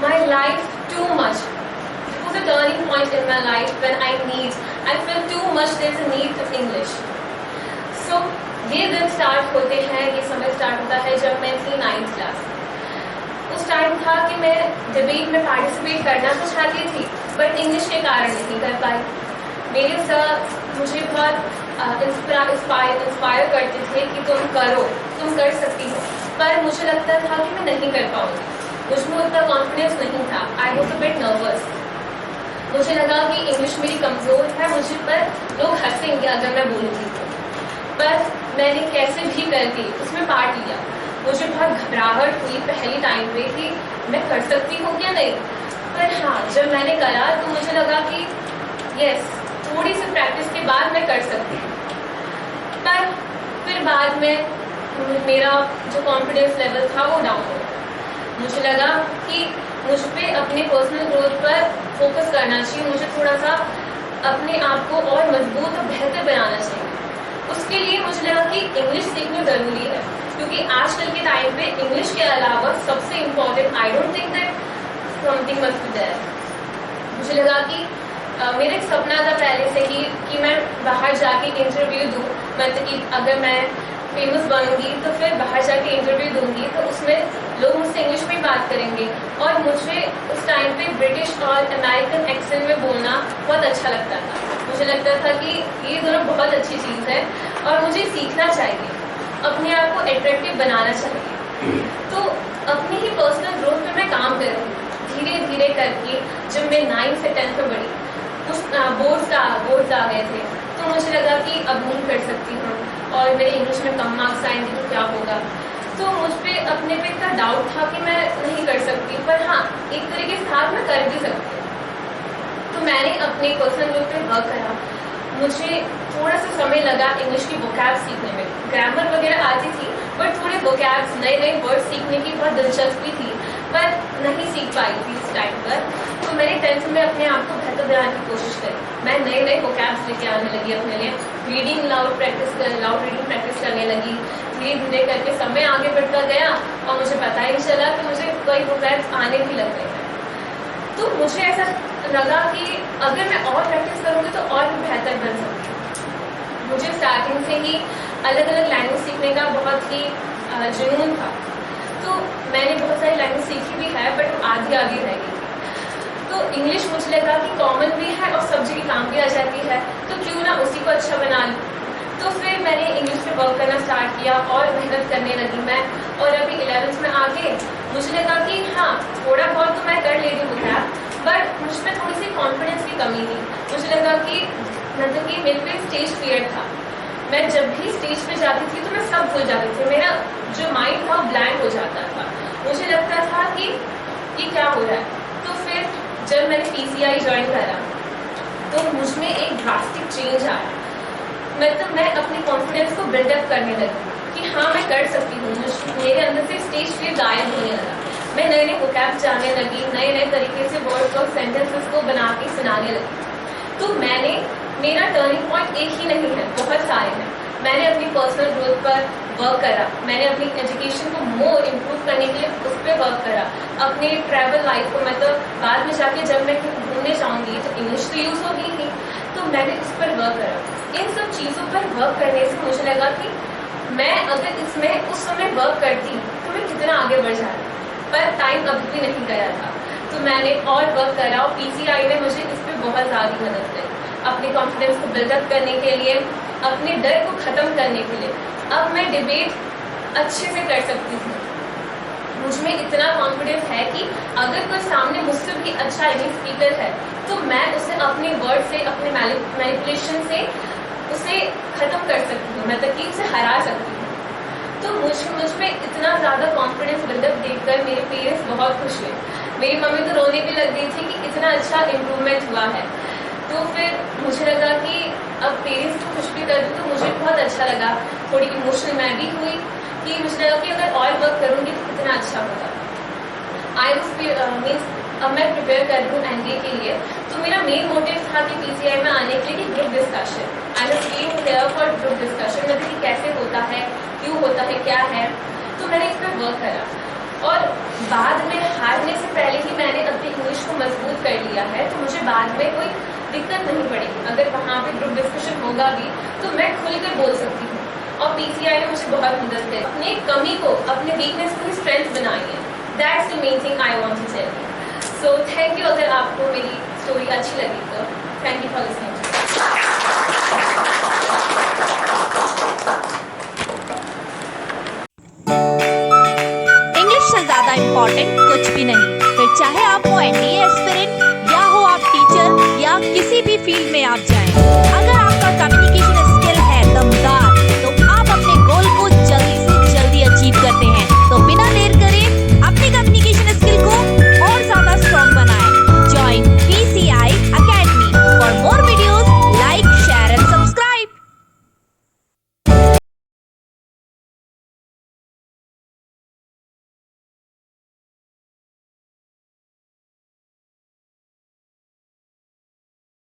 my life too much. It was a turning point in my life when I felt too much there's a need of English. So ये दिन start होते हैं, ये समय start होता है जब मैं थी 9th क्लास। उस टाइम था कि मैं डिबेट में पार्टिसिपेट करना तो चाहती थी, बट इंग्लिश के कारण नहीं कर पाई। मेरे सर मुझे बहुत इंस्पायर करते थे कि तुम करो, तुम कर सकती हो, पर मुझे लगता था कि मैं नहीं कर पाऊंगी। मुझमें उतना कॉन्फिडेंस नहीं था। I was a bit nervous. मुझे लगा कि इंग्लिश मेरी कमजोर है, मुझे पर लोग हंसेंगे अगर मैं बोलूँगी तो। पर मैंने कैसे भी करके उसमें पार्ट लिया। मुझे बहुत घबराहट हुई पहली टाइम पे कि मैं कर सकती हूँ क्या नहीं, पर हाँ जब मैंने करा तो मुझे लगा कि यस, थोड़ी सी प्रैक्टिस के बाद मैं कर सकती हूँ। पर फिर बाद में मेरा जो कॉन्फिडेंस लेवल था वो डाउन हो गया। मुझे लगा कि मुझ पे अपने पर्सनल ग्रोथ पर फोकस करना चाहिए, मुझे थोड़ा सा अपने आप को और मजबूत और बेहतर बनाना चाहिए। उसके लिए मुझे लगा कि इंग्लिश सीखनी ज़रूरी है, क्योंकि आजकल के टाइम पे इंग्लिश के अलावा सबसे important I don't think that something must be there. मुझे लगा कि मेरा एक सपना था पहले से ही कि मैं बाहर जाके इंटरव्यू दूँ, मतलब कि अगर मैं फेमस बनूंगी तो फिर बाहर जाके इंटरव्यू दूंगी तो उसमें लोग मुझसे इंग्लिश में बात करेंगे। और मुझे उस टाइम पे ब्रिटिश और अमेरिकन एक्सेंट में बोलना बहुत अच्छा लगता था। मुझे लगता था कि ये दोनों बहुत अच्छी चीज़ है और मुझे सीखना चाहिए, अपने आप को अट्रैक्टिव बनाना चाहिए। तो अपनी ही पर्सनल ग्रोथ पे मैं काम करूँगी धीरे धीरे करके। जब मैं 9th से 10th में बढ़ी, उस बोर्ड्स आ गए थे, तो मुझे लगा कि अब नहीं कर सकती हूँ और मेरे इंग्लिश में कम मार्क्स आएंगे तो क्या होगा। तो मुझ पर अपने पे इतना डाउट था कि मैं नहीं कर सकती, पर हाँ एक तरीके से हाथ में कर भी सकती हूँ। तो मैंने अपने पर्सनल ग्रोथ पे वर्क करा। मुझे थोड़ा सा समय लगा इंग्लिश की वोकैब सीखने में। ग्रामर वगैरह आती थी, बट थोड़े वोकैब्स नए वर्ड सीखने की बहुत दिलचस्पी थी, पर नहीं सीख पाई थी उस टाइम पर। तो मैंने 10th में अपने आप को बेहतर बनाने की कोशिश करी। मैं नए वोकैब्स लेके आने लगी अपने लिए, लाउड रीडिंग प्रैक्टिस करने लगी। धीरे धीरे करके समय आगे बढ़ता गया और मुझे पता ही नहीं चला कि मुझे कई वोकैब्स आने भी लग गए हैं। तो मुझे ऐसा लगा कि अगर मैं और प्रैक्टिस करूँगी तो और भी बेहतर बन सकती हूँ। मुझे स्टार्टिंग से ही अलग अलग लैंग्वेज सीखने का बहुत ही जुनून था। तो मैंने बहुत सारी लैंग्वेज सीखी भी है, बट आधी रह गई थी। तो इंग्लिश मुझे लगा कि कॉमन भी है और सब जगह काम भी आ जाती है, तो क्यों ना उसी को अच्छा बना लूँ। तो फिर मैंने इंग्लिश पे वर्क करना स्टार्ट किया और मेहनत करने लगी मैं। और अभी 11th में आके मुझे लगा कि हाँ थोड़ा बहुत तो मैं कर ले रही हूँ, बट मुझ पर थोड़ी सी कॉन्फिडेंस की कमी थी। मुझे लगा कि मतलब कि मेरे पे स्टेज फियर था। मैं जब भी स्टेज पे जाती थी तो मैं सब भूल जाती थी, मेरा जो माइंड था ब्लैंक हो जाता था। मुझे लगता था कि ये क्या हो रहा है। तो फिर जब मैंने PCI ज्वाइन करा तो मुझमें एक ड्रास्टिक चेंज आया। मतलब मैं अपनी कॉन्फिडेंस को बिल्डअप करने लगी कि हाँ मैं कर सकती हूँ। मेरे अंदर से स्टेज फियर गायब होने लगा। मैं नए वोकैब जानने लगी, नए तरीके से वर्ड्स और सेंटेंसेस को बना के सुनाने लगी। तो मेरा टर्निंग पॉइंट एक ही नहीं है, बहुत सारे हैं। मैंने अपनी पर्सनल ग्रोथ पर वर्क करा, मैंने अपनी एजुकेशन को मोर इम्प्रूव करने के लिए उस पर वर्क करा। अपने ट्रैवल लाइफ को मतलब बाद में जाके जब मैं घूमने जाऊँगी तो इंग्लिश तो यूज़ होगी ही, तो मैंने उस पर वर्क करा। इन सब चीज़ों पर वर्क करने से मुझे लगा कि मैं अगर इसमें उस समय वर्क करती तो मैं कितना आगे बढ़ जाती, पर टाइम अभी भी नहीं गया था। तो मैंने और वर्क करा और PCI ने मुझे इस पर बहुत ज़्यादा मदद करी, अपने कॉन्फिडेंस को बिल्डअप करने के लिए, अपने डर को ख़त्म करने के लिए। अब मैं डिबेट अच्छे से कर सकती हूँ। मुझमें इतना कॉन्फिडेंस है कि अगर कोई सामने मुझसे भी अच्छा इंग्लिश स्पीकर है तो मैं उसे अपने वर्ड से, अपने मैनिपुलेशन से उसे ख़त्म कर सकती हूँ, मतलब कि उसे हरा सकती हूँ। तो मुझ में इतना ज़्यादा कॉन्फिडेंस बिल्डअप देखकर मेरे पेरेंट्स बहुत खुश हुए। मेरी मम्मी तो रोने भी लग गई थी कि इतना अच्छा इम्प्रूवमेंट हुआ है। तो फिर मुझे लगा कि अब पेरेंट्स को खुश भी कर दूँ तो मुझे बहुत अच्छा लगा। थोड़ी इमोशनल मैं भी हुई कि मुझे लगा कि अगर और वर्क करूँगी तो कितना अच्छा होगा। अब मैं प्रिपेयर कर रही हूँ NDA के लिए। तो मेरा मेन मोटिव था कि PCI में आने के लिए group discussion. I was being here for group discussion, मतलब कि कैसे होता है, क्यों होता है, क्या है। तो मैंने इस पर वर्क करा और बाद में हारने से पहले ही मैंने है तो मुझे बाद में कोई दिक्कत नहीं पड़ेगी। अगर वहाँ पे ग्रुप डिस्कशन होगा भी तो मैं खुलकर बोल सकती हूँ। और पीसीआई ने मुझे बहुत मदद करी, अपने कमी को, अपने वीकनेस को ही स्ट्रेंथ बनाई है। That's the main thing I want to tell you. So thank you. अगर आपको मेरी स्टोरी अच्छी लगी तो thank you for listening. English से ज़्यादा इम्पोर्टेंट कुछ भी नहीं।